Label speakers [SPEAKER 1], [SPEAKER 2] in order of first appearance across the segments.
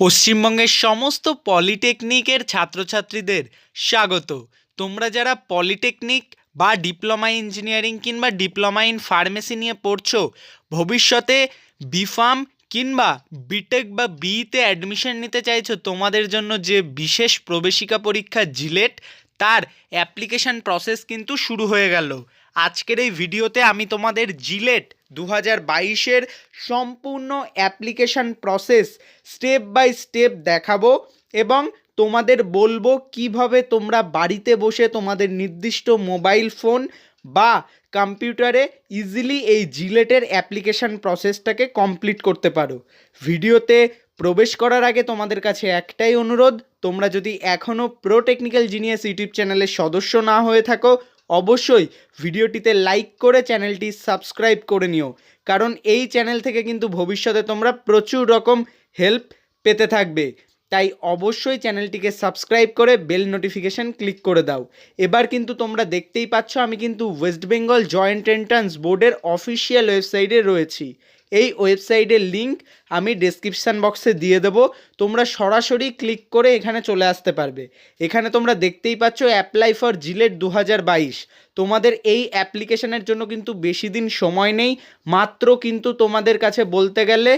[SPEAKER 1] পশ্চিমবঙ্গের সমস্ত পলিটেকনিকের ছাত্রছাত্রীদের স্বাগত। তোমরা যারা পলিটেকনিক বা ডিপ্লোমা ইঞ্জিনিয়ারিং কিংবা ডিপ্লোমা ইন ফার্মেসি নিয়ে পড়ছো, ভবিষ্যতে বিফার্ম কিংবা বিটেক বা বিইতে অ্যাডমিশন নিতে চাইছো, তোমাদের জন্য যে বিশেষ প্রবেশিকা পরীক্ষা জিলেট, তার অ্যাপ্লিকেশান প্রসেস কিন্তু শুরু হয়ে গেল। আজকের এই ভিডিওতে আমি তোমাদের জিলেট 2022-এর সম্পূর্ণ application process step by step দেখাবো এবং তোমাদের বলবো কিভাবে তোমরা বাড়িতে বসে তোমাদের নির্দিষ্ট মোবাইল ফোন বা কম্পিউটারে ইজিলি এই জিলেটের অ্যাপ্লিকেশান প্রসেসটাকে কমপ্লিট করতে পারো। ভিডিওতে প্রবেশ করার আগে তোমাদের কাছে একটাই অনুরোধ, তোমরা যদি এখনও প্রোটেকনিক্যাল জিনিয়াস ইউটিউব চ্যানেলের সদস্য না হয়ে থাকো, অবশ্যই ভিডিওটিতে লাইক করে চ্যানেলটি সাবস্ক্রাইব করে নিও, কারণ এই চ্যানেল থেকে কিন্তু ভবিষ্যতে তোমরা প্রচুর রকম হেল্প পেতে থাকবে। তাই অবশ্যই চ্যানেলটিকে সাবস্ক্রাইব করে বেল নোটিফিকেশান ক্লিক করে দাও। এবার কিন্তু তোমরা দেখতেই পাচ্ছ আমি কিন্তু ওয়েস্ট বেঙ্গল জয়েন্ট এন্ট্রান্স বোর্ডের অফিসিয়াল ওয়েবসাইটে রয়েছি। এই ওয়েবসাইটের লিঙ্ক আমি ডেসক্রিপশান বক্সে দিয়ে দেবো, তোমরা সরাসরি ক্লিক করে এখানে চলে আসতে পারবে। এখানে তোমরা দেখতেই পাচ্ছ অ্যাপ্লাই ফর জিলেট 2022। তোমাদের এই অ্যাপ্লিকেশনের জন্য কিন্তু বেশি দিন সময় নেই, মাত্র কিন্তু তোমাদের কাছে বলতে গেলে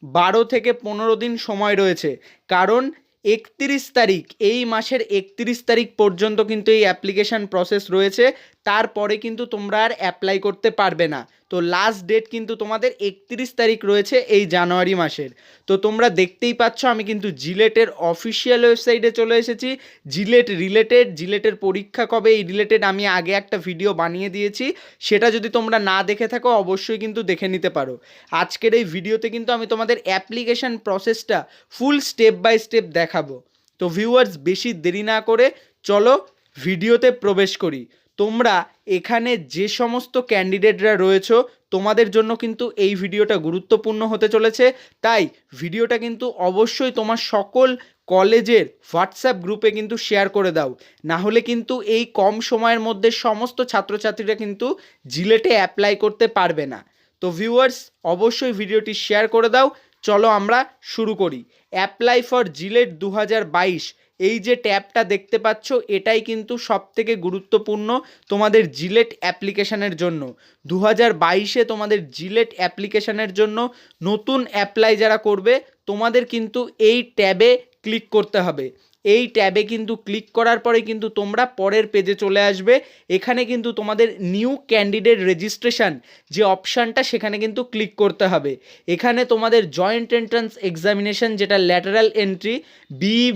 [SPEAKER 1] 12 থেকে 15 দিন সময় রয়েছে, কারণ 31 তারিখ, এই মাসের 31 তারিখ পর্যন্ত কিন্তু এই অ্যাপ্লিকেশান প্রসেস রয়েছে। তারপরে কিন্তু তোমরা আর অ্যাপ্লাই করতে পারবে না। তো লাস্ট ডেট কিন্তু তোমাদের 31 তারিখ রয়েছে এই জানুয়ারি মাসের। তো তোমরা দেখতেই পাচ্ছ আমি কিন্তু জিলেটের অফিসিয়াল ওয়েবসাইটে চলে এসেছি। জিলেট রিলেটেড, জিলেটের পরীক্ষা কবে, এই রিলেটেড আমি আগে একটা ভিডিও বানিয়ে দিয়েছি, সেটা যদি তোমরা না দেখে থাকো অবশ্যই কিন্তু দেখে নিতে পারো। আজকের এই ভিডিওতে কিন্তু আমি তোমাদের অ্যাপ্লিকেশান প্রসেসটা ফুল স্টেপ বাই স্টেপ দেখাবো। তো ভিউয়ার্স, বেশি দেরি না করে চলো ভিডিওতে প্রবেশ করি। তোমরা এখানে যে সমস্ত ক্যান্ডিডেটরা রয়েছো, তোমাদের জন্য কিন্তু এই ভিডিওটা গুরুত্বপূর্ণ হতে চলেছে। তাই ভিডিওটা কিন্তু অবশ্যই তোমার সকল কলেজের হোয়াটসঅ্যাপ গ্রুপে কিন্তু শেয়ার করে দাও, না হলে কিন্তু এই কম সময়ের মধ্যে সমস্ত ছাত্রছাত্রীরা কিন্তু জিলেটে অ্যাপ্লাই করতে পারবে না। তো ভিউয়ার্স, অবশ্যই ভিডিওটি শেয়ার করে দাও। চলো আমরা শুরু করি। অ্যাপ্লাই ফর জিলেট 2022, এই যে ট্যাবটা দেখতে পাচ্ছ, এটাই কিন্তু সবথেকে গুরুত্বপূর্ণ তোমাদের জিলেট অ্যাপ্লিকেশানের জন্য। 2022-এ তোমাদের জিলেট অ্যাপ্লিকেশানের জন্য নতুন অ্যাপ্লাই যারা করবে, তোমাদের কিন্তু এই ট্যাবে ক্লিক করতে হবে। এই ট্যাবে কিন্তু ক্লিক করার পরে কিন্তু তোমরা পরের পেজে চলে আসবে। এখানে কিন্তু তোমাদের নিউ ক্যান্ডিডেট রেজিস্ট্রেশন যে অপশানটা, সেখানে কিন্তু ক্লিক করতে হবে। এখানে তোমাদের জয়েন্ট এন্ট্রান্স এক্সামিনেশন, যেটা ল্যাটারাল এন্ট্রি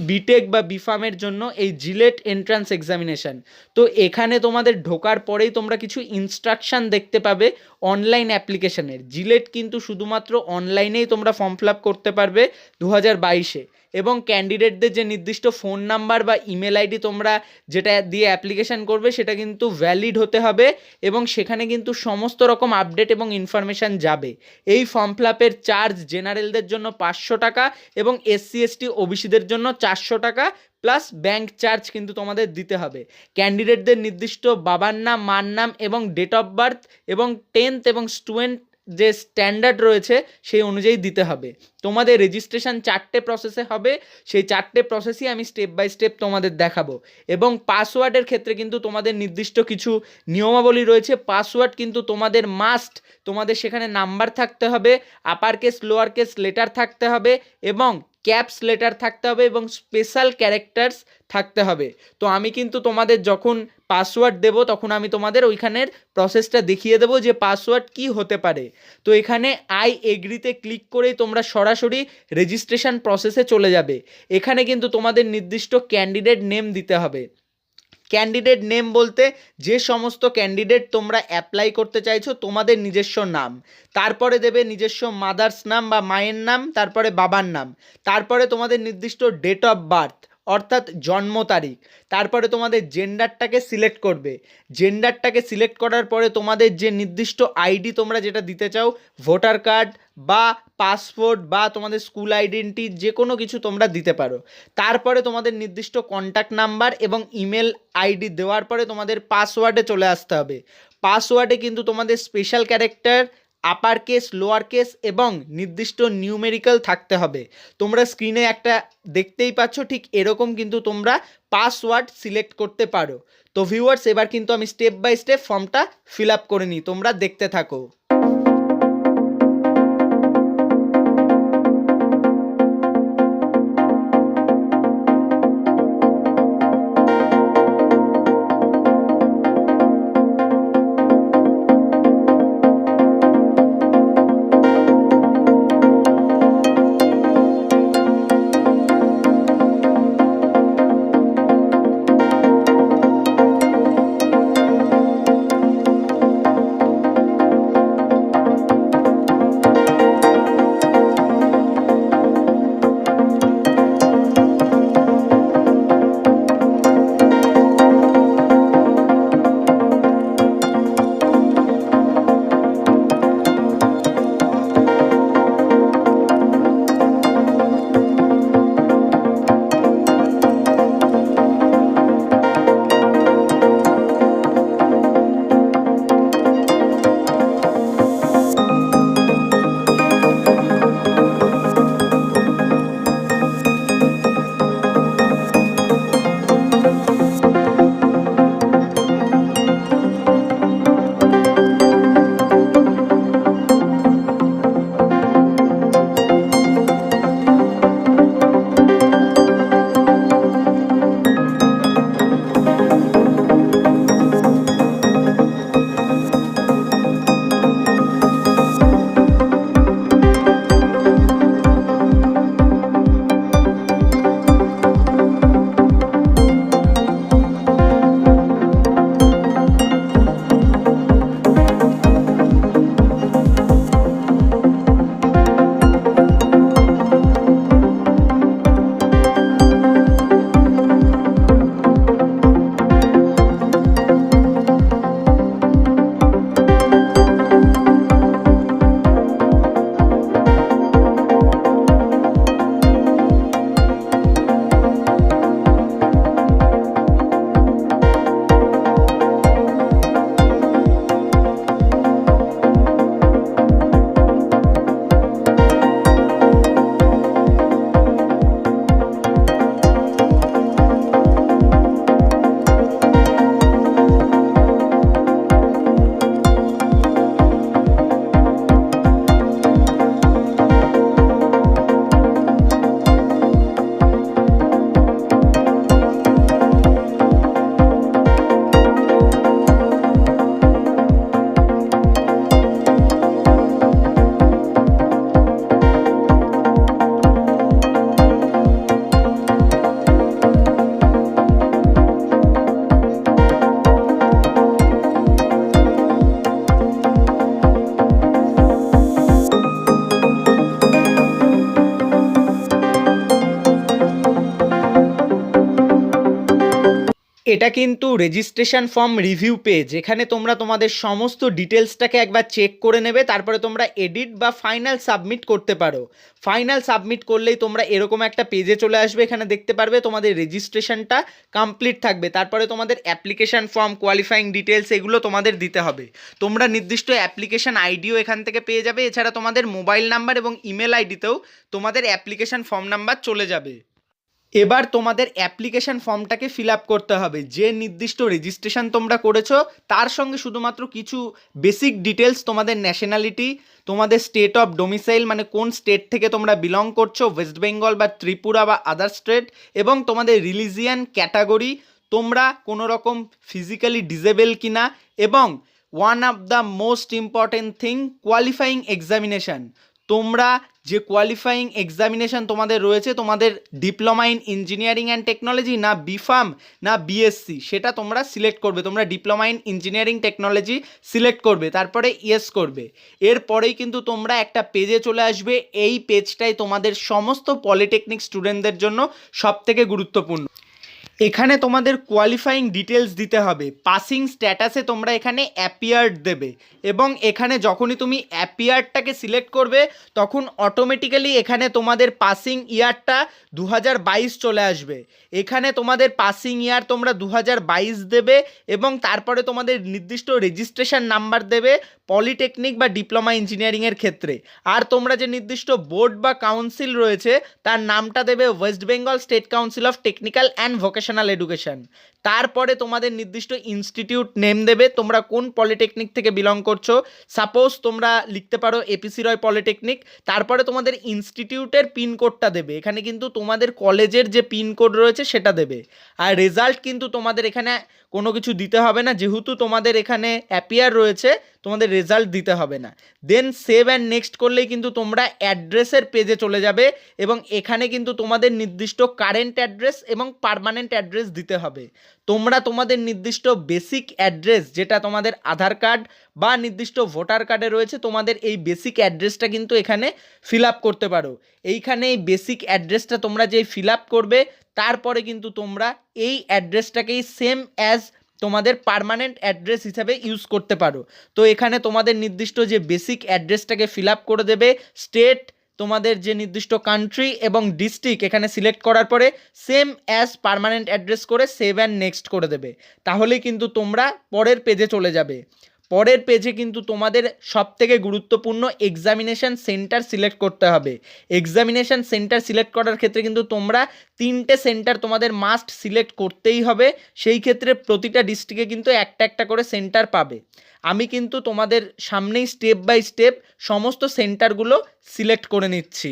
[SPEAKER 1] বিটেক বা বিফার্মের জন্য এই জিলেট এন্ট্রান্স এক্সামিনেশন। তো এখানে তোমাদের ঢোকার পরেই তোমরা কিছু ইনস্ট্রাকশান দেখতে পাবে অনলাইন অ্যাপ্লিকেশানের। জিলেট কিন্তু শুধুমাত্র অনলাইনেই তোমরা ফর্ম ফিল আপ করতে পারবে 2022-এ, এবং ক্যান্ডিডেটদের যে নির্দিষ্ট ফোন নাম্বার বা ইমেল আইডি তোমরা যেটা দিয়ে অ্যাপ্লিকেশান করবে, সেটা কিন্তু ভ্যালিড হতে হবে এবং সেখানে কিন্তু সমস্ত রকম আপডেট এবং ইনফরমেশান যাবে। এই ফর্ম ফিল আপের চার্জ জেনারেলদের জন্য 500 টাকা এবং SC ST OBCদের জন্য 400 টাকা প্লাস ব্যাঙ্ক চার্জ কিন্তু তোমাদের দিতে হবে। ক্যান্ডিডেটদের নির্দিষ্ট বাবার নাম, মার নাম এবং ডেট অফ বার্থ এবং 10th এবং স্টুডেন্ট যে স্ট্যান্ডার্ড রয়েছে সেই অনুযায়ী দিতে হবে। তোমাদের রেজিস্ট্রেশন 4টে প্রসেসে হবে, সেই 4টে প্রসেসই আমি স্টেপ বাই স্টেপ তোমাদের দেখাবো। এবং পাসওয়ার্ডের ক্ষেত্রে কিন্তু তোমাদের নির্দিষ্ট কিছু নিয়মাবলী রয়েছে। পাসওয়ার্ড কিন্তু তোমাদের মাস্ট, তোমাদের সেখানে নাম্বার থাকতে হবে, upper case lower case letter থাকতে হবে এবং ক্যাপস লেটার থাকতে হবে এবং স্পেশাল ক্যারেক্টার্স থাকতে হবে। তো আমি কিন্তু তোমাদের যখন পাসওয়ার্ড দেব, তখন আমি তোমাদের ওইখানের প্রসেসটা দেখিয়ে দেবো যে পাসওয়ার্ড কি হতে পারে। তো এখানে আই এগ্রিতে ক্লিক করেই তোমরা সরাসরি রেজিস্ট্রেশন প্রসেসে চলে যাবে। এখানে কিন্তু তোমাদের নির্দিষ্ট ক্যান্ডিডেট নেম দিতে হবে। ক্যান্ডিডেট নেম বলতে যে সমস্ত ক্যান্ডিডেট তোমরা অ্যাপ্লাই করতে চাইছো, তোমাদের নিজস্ব নাম, তারপরে দেবে নিজস্ব মাদার্স নাম বা মায়ের নাম, তারপরে বাবার নাম, তারপরে তোমাদের নির্দিষ্ট ডেট অফ বার্থ অর্থাৎ জন্ম তারিখ, তারপরে তোমাদের জেন্ডারটাকে সিলেক্ট করবে। জেন্ডারটাকে সিলেক্ট করার পরে তোমাদের যে নির্দিষ্ট আইডি তোমরা যেটা দিতে চাও, ভোটার কার্ড বা পাসপোর্ট বা তোমাদের স্কুল আইডেন্টি, যে কোনো কিছু তোমরা দিতে পারো। তারপরে তোমাদের নির্দিষ্ট কন্ট্যাক্ট নাম্বার এবং ইমেল আইডি দেওয়ার পরে তোমাদের পাসওয়ার্ডে চলে আসতে হবে। পাসওয়ার্ডে কিন্তু তোমাদের special character upper case, lower case এবং নির্দিষ্ট নিউমেরিক্যাল থাকতে হবে। তোমরা স্ক্রিনে একটা দেখতেই পাচ্ছ, ঠিক এরকম কিন্তু তোমরা পাসওয়ার্ড সিলেক্ট করতে পারো। তো ভিউয়ার্স, এবার কিন্তু আমি স্টেপ বাই স্টেপ ফর্মটা ফিল আপ করে নিই, তোমরা দেখতে থাকো। এটা কিন্তু রেজিস্ট্রেশন ফর্ম রিভিউ পেজ, এখানে তোমরা তোমাদের সমস্ত ডিটেলসটাকে একবার চেক করে নেবে, তারপরে তোমরা এডিট বা ফাইনাল সাবমিট করতে পারো। ফাইনাল সাবমিট করলেই তোমরা এরকম একটা পেজে চলে আসবে, এখানে দেখতে পারবে তোমাদের রেজিস্ট্রেশনটা কমপ্লিট থাকবে, তারপরে তোমাদের অ্যাপ্লিকেশন ফর্ম, কোয়ালিফাইং ডিটেলস এগুলো তোমাদের দিতে হবে। তোমরা নির্দিষ্ট অ্যাপ্লিকেশন আইডিও এখান থেকে পেয়ে যাবে, এছাড়া তোমাদের মোবাইল নাম্বার এবং ইমেল আইডিতেও তোমাদের অ্যাপ্লিকেশন ফর্ম নাম্বার চলে যাবে। এবার তোমাদের অ্যাপ্লিকেশন ফর্মটাকে ফিল আপ করতে হবে। যে নির্দিষ্ট রেজিস্ট্রেশন তোমরা করেছো তার সঙ্গে শুধুমাত্র কিছু বেসিক ডিটেলস, তোমাদের ন্যাশনালিটি, তোমাদের স্টেট অফ ডোমিসাইল মানে কোন স্টেট থেকে তোমরা বিলং করছো, ওয়েস্ট বেঙ্গল বা ত্রিপুরা বা আদার স্টেট, এবং তোমাদের রিলিজিয়ান ক্যাটাগরি, তোমরা কোনো রকম ফিজিক্যালি ডিসেবল কিনা, এবং one of the most important thing, qualifying examination. তোমরা যে কোয়ালিফাইং এক্সামিনেশান তোমাদের রয়েছে, তোমাদের diploma in engineering and technology না বিফার্ম না বিএসসি, সেটা তোমরা সিলেক্ট করবে। তোমরা diploma in engineering technology select করবে, তারপরে ইয়েস করবে। এরপরেই কিন্তু তোমরা একটা পেজে চলে আসবে। এই পেজটাই তোমাদের সমস্ত পলিটেকনিক স্টুডেন্টদের জন্য সবথেকে গুরুত্বপূর্ণ। এখানে তোমাদের কোয়ালিফাইং ডিটেলস দিতে হবে। পাসিং স্ট্যাটাসে তোমরা এখানে অ্যাপিয়ার্ড দেবে এবং এখানে যখনই তুমি অ্যাপিয়ার্ডটাকে সিলেক্ট করবে তখন অটোমেটিক্যালি এখানে তোমাদের পাসিং ইয়ারটা 2022 চলে আসবে। এখানে তোমাদের পাসিং ইয়ার তোমরা 2022 দেবে এবং তারপরে তোমাদের নির্দিষ্ট রেজিস্ট্রেশন নাম্বার দেবে পলিটেকনিক বা ডিপ্লোমা ইঞ্জিনিয়ারিংয়ের ক্ষেত্রে। আর তোমরা যে নির্দিষ্ট বোর্ড বা কাউন্সিল রয়েছে তার নামটা দেবে West Bengal state council of technical and vocational education. তারপরে তোমাদের নির্দিষ্ট ইনস্টিটিউট নেম দেবে, তোমরা কোন পলিটেকনিক থেকে বিলং করছো। সাপোজ তোমরা লিখতে পারো এপিসি রয় পলিটেকনিক। তারপরে তোমাদের ইনস্টিটিউটের পিনকোডটা দেবে, এখানে কিন্তু তোমাদের কলেজের যে পিনকোড রয়েছে সেটা দেবে। আর রেজাল্ট কিন্তু তোমাদের এখানে কোনো কিছু দিতে হবে না, যেহেতু তোমাদের এখানে অ্যাপিয়ার রয়েছে তোমাদের রেজাল্ট দিতে হবে না। দেন সেভ অ্যান্ড নেক্সট করলেই কিন্তু তোমরা অ্যাড্রেসের পেজে চলে যাবে এবং এখানে কিন্তু তোমাদের নির্দিষ্ট কারেন্ট অ্যাড্রেস এবং পার্মানেন্ট অ্যাড্রেস দিতে হবে। তোমরা তোমাদের নির্দিষ্ট বেসিক অ্যাড্রেস যেটা তোমাদের আধার কার্ড বা নির্দিষ্ট ভোটার কার্ডে রয়েছে, তোমাদের এই বেসিক অ্যাড্রেসটা কিন্তু এখানে ফিল আপ করতে পারো। এইখানে এই বেসিক অ্যাড্রেসটা তোমরা যেই ফিল আপ করবে তারপরে কিন্তু তোমরা এই অ্যাড্রেসটাকেই সেম অ্যাজ তোমাদের পার্মানেন্ট অ্যাড্রেস হিসাবে ইউজ করতে পারো। তো এখানে তোমাদের নির্দিষ্ট যে বেসিক অ্যাড্রেসটাকে ফিল আপ করে দেবে, স্টেট, তোমাদের যে নির্দিষ্ট কান্ট্রি এবং ডিস্ট্রিক্ট এখানে সিলেক্ট করার পরে সেম অ্যাজ পার্মানেন্ট অ্যাড্রেস করে সেভ অ্যান্ড নেক্সট করে দেবে। তাহলেই কিন্তু তোমরা পরের পেজে চলে যাবে। পরের পেজে কিন্তু তোমাদের সবথেকে গুরুত্বপূর্ণ এক্সামিনেশান সেন্টার সিলেক্ট করতে হবে। এক্সামিনেশান সেন্টার সিলেক্ট করার ক্ষেত্রে কিন্তু তোমরা 3টে সেন্টার তোমাদের মাস্ট সিলেক্ট করতেই হবে। সেই ক্ষেত্রে প্রতিটা ডিস্ট্রিক্টে কিন্তু একটা একটা করে সেন্টার পাবে। আমি কিন্তু তোমাদের সামনেই স্টেপ বাই স্টেপ সমস্ত সেন্টারগুলো সিলেক্ট করে নিচ্ছি।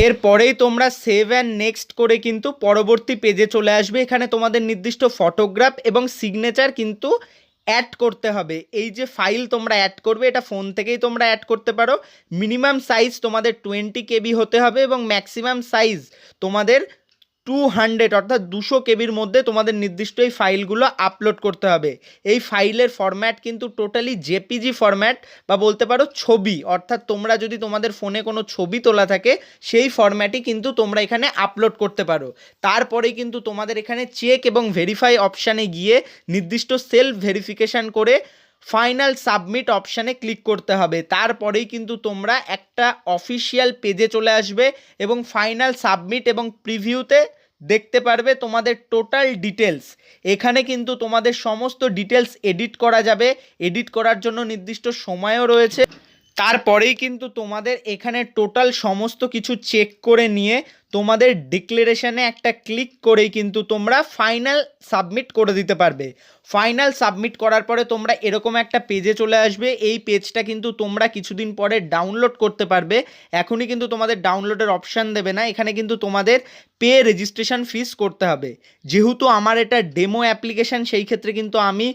[SPEAKER 1] এরপরেই তোমরা সেভ অ্যান্ড নেক্সট করে কিন্তু পরবর্তী পেজে চলে আসবে। এখানে তোমাদের নির্দিষ্ট ফটোগ্রাফ এবং সিগনেচার কিন্তু অ্যাড করতে হবে। এই যে ফাইল তোমরা অ্যাড করবে এটা ফোন থেকেই তোমরা অ্যাড করতে পারো। মিনিমাম সাইজ তোমাদের 20 KB হতে হবে এবং ম্যাক্সিমাম সাইজ তোমাদের 200 অর্থাৎ 200 কেবির মধ্যে তোমাদের নির্দিষ্ট এই ফাইলগুলো আপলোড করতে হবে। এই ফাইলের ফরম্যাট কিন্তু টোটালি জেপিজি ফরম্যাট বা বলতে পারো ছবি, অর্থাৎ তোমরা যদি তোমাদের ফোনে কোনো ছবি তোলা থাকে সেই ফরম্যাটই কিন্তু তোমরা এখানে আপলোড করতে পারো। তারপরেই কিন্তু তোমাদের এখানে চেক এবং ভেরিফাই অপশানে গিয়ে নির্দিষ্ট সেলফ ভেরিফিকেশান করে ফাইনাল সাবমিট অপশানে ক্লিক করতে হবে। তারপরেই কিন্তু তোমরা একটা অফিসিয়াল পেজে চলে আসবে এবং ফাইনাল সাবমিট এবং প্রিভিউতে দেখতে পারবে তোমাদের টোটাল ডিটেলস। এখানে কিন্তু তোমাদের সমস্ত ডিটেলস এডিট করা যাবে, এডিট করার জন্য নির্দিষ্ট সময়ও রয়েছে। তারপরেই কিন্তু তোমাদের এখানে টোটাল সমস্ত কিছু চেক করে নিয়ে তোমাদের ডিক্লারেশনে একটা ক্লিক করেই কিন্তু তোমরা ফাইনাল সাবমিট করে দিতে পারবে। ফাইনাল সাবমিট করার পরে তোমরা এরকম একটা পেজে চলে আসবে। এই পেজটা কিন্তু তোমরা কিছুদিন পরে ডাউনলোড করতে পারবে, এখনই কিন্তু তোমাদের ডাউনলোডের অপশান দেবে না। এখানে কিন্তু তোমাদের পে রেজিস্ট্রেশন ফিস করতে হবে। যেহেতু আমার এটা ডেমো অ্যাপ্লিকেশান সেই ক্ষেত্রে কিন্তু আমি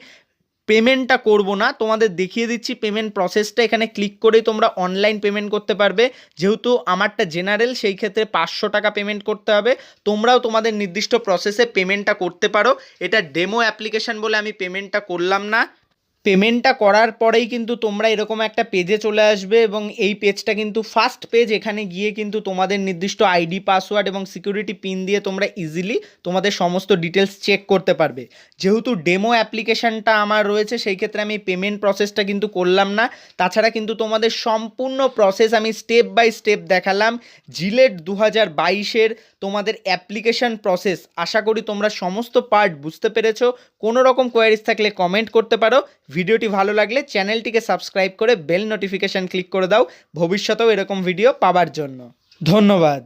[SPEAKER 1] পেমেন্টটা করব না, তোমাদের দেখিয়ে দিচ্ছি পেমেন্ট প্রসেসটা। এখানে ক্লিক করেই তোমরা অনলাইন পেমেন্ট করতে পারবে। যেহেতু আমারটা জেনারেল সেই ক্ষেত্রে 500 টাকা পেমেন্ট করতে হবে। তোমরাও তোমাদের নির্দিষ্ট প্রসেসে পেমেন্টটা করতে পারো। এটা ডেমো অ্যাপ্লিকেশান বলে আমি পেমেন্টটা করলাম না। পেমেন্টটা করার পরেই কিন্তু তোমরা এরকম একটা পেজে চলে আসবে এবং এই পেজটা কিন্তু ফার্স্ট পেজ। এখানে গিয়ে কিন্তু তোমাদের নির্দিষ্ট আইডি, পাসওয়ার্ড এবং সিকিউরিটি পিন দিয়ে তোমরা ইজিলি তোমাদের সমস্ত ডিটেলস চেক করতে পারবে। যেহেতু ডেমো অ্যাপ্লিকেশানটা আমার রয়েছে সেই ক্ষেত্রে আমি পেমেন্ট প্রসেসটা কিন্তু করলাম না। তাছাড়া কিন্তু তোমাদের সম্পূর্ণ প্রসেস আমি স্টেপ বাই স্টেপ দেখালাম। জিলেট 2022-এর তোমাদের অ্যাপ্লিকেশান প্রসেস। আশা করি তোমরা সমস্ত পার্ট বুঝতে পেরেছো। কোনো রকম কোয়ারিজ থাকলে কমেন্ট করতে পারো। ভিডিওটি ভালো লাগলে চ্যানেলটিকে সাবস্ক্রাইব করে বেল নোটিফিকেশান ক্লিক করে দাও ভবিষ্যতেও এরকম ভিডিও পাওয়ার জন্য। ধন্যবাদ।